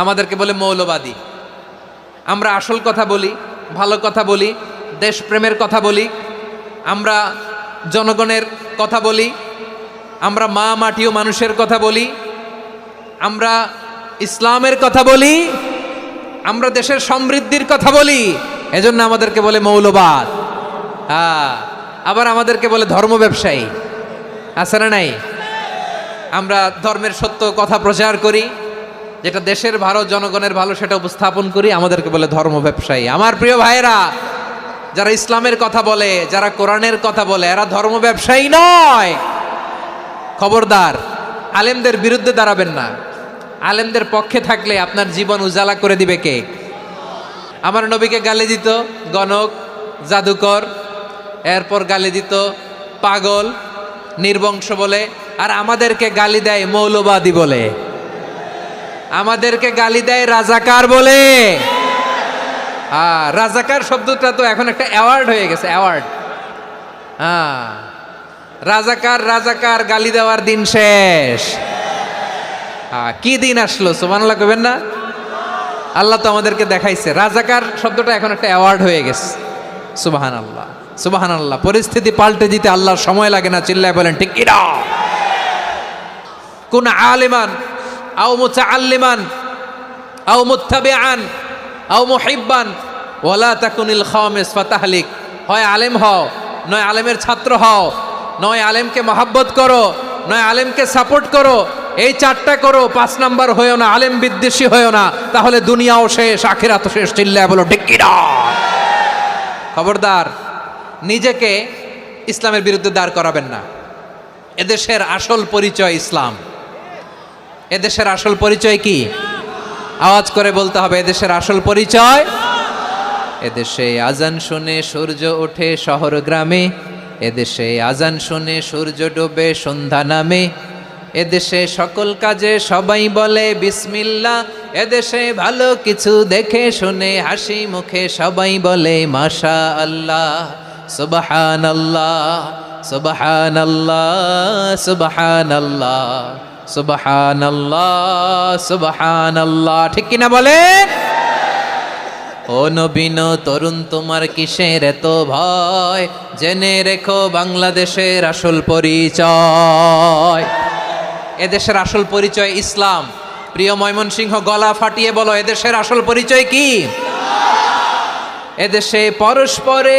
আমাদেরকে বলে মৌলবাদী। আমরা আসল কথা বলি, ভালো কথা বলি, দেশপ্রেমের কথা বলি, আমরা জনগণের কথা বলি, আমরা মা মাটি ও মানুষের কথা বলি, আমরা ইসলামের কথা বলি, আমরা দেশের সমৃদ্ধির কথা বলি, এজন্য আমাদেরকে বলে মৌলবাদ। আবার আমাদেরকে বলে ধর্ম ব্যবসায়ী, আছে না নাই? আমরা ধর্মের সত্য কথা প্রচার করি, যেটা দেশের ভালো জনগণের ভালো সেটা উপস্থাপন করি, আমাদেরকে বলে ধর্ম ব্যবসায়ী। আমার প্রিয় ভাইয়েরা, যারা ইসলামের কথা বলে, যারা কোরআনের কথা বলে, এরা ধর্ম ব্যবসায়ী নয়। খবরদার, আলেমদের বিরুদ্ধে দাঁড়াবেন না। আলেমদের পক্ষে থাকলে আপনার জীবন উজালা করে দিবে কে? আমার নবীকে গালি দিত গণক, জাদুকর, এরপর গালি দিত পাগল, নির্বংশ বলে, আর আমাদেরকে গালি দেয় মৌলবাদী বলে, আমাদেরকে গালি দেয় রাজাকার বলে। রাজাকার শব্দটা তো এখন একটা অ্যাওয়ার্ড হয়ে গেছে, অ্যাওয়ার্ড। রাজাকার রাজাকার গালি দেওয়ার দিন শেষ। কি দিন আসলো, সুবহানাল্লাহ কইবেন না? আল্লাহ তো আমাদেরকে দেখাইছে, রাজাকার শব্দটা এখন একটা অ্যাওয়ার্ড হয়ে গেছে। সুবহানাল্লাহ, সুবহানাল্লাহ। পরিস্থিতি পাল্টে দিতে আল্লাহর সময় লাগে না, চিল্লায় বলেন ঠিক কি না? কুন আলিমান আও মুতাআল্লিমান আও মুত্তাবিআন আও মুহিব্বান ওয়ালা তাকুনিল খামিস ফাতাহলিক। হয় আলেম হও, নয় আলেমের ছাত্র হও, নয় আলেমকে মহাব্বত করো, নয় আলেমকে সাপোর্ট করো। এই চারটা করো, 5 নাম্বার হয়েও না, আলেম বিদ্বেষী হয়েও না, তাহলে দুনিয়াও শেষ, আখিরাতও শেষ। চিল্লায় বলো ঠিক কি না? খবরদার, নিজেকে ইসলামের বিরুদ্ধে দাঁড় করাবেন না। এদেশের আসল পরিচয় ইসলাম। এদেশের আসল পরিচয় কি? আওয়াজ করে বলতে হবে, এদেশের আসল পরিচয়। এদেশে আজান শুনে সূর্য ওঠে শহর গ্রামে, এদেশে আজান শুনে সূর্য ডোবে সন্ধ্যা নামে, এদেশে সকল কাজে সবাই বলে বিসমিল্লাহ, এদেশে ভালো কিছু দেখে শুনে হাসি মুখে সবাই বলে মাশা আল্লাহ, সুবহানাল্লাহ, সুবহানাল্লাহ, সুবহানাল্লাহ, সুবহানাল্লাহ, সুবহানাল্লাহ। ঠিক কিনা বলেন? ও নবীন তরুণ, তোমার কিসের এত ভয়? জেনে রেখো বাংলাদেশের আসল পরিচয়। এদেশের আসল পরিচয় ইসলাম। প্রিয় ময়মনসিংহ, গলা ফাটিয়ে বলো, এদেশের আসল পরিচয় কি? এদেশে পরস্পরে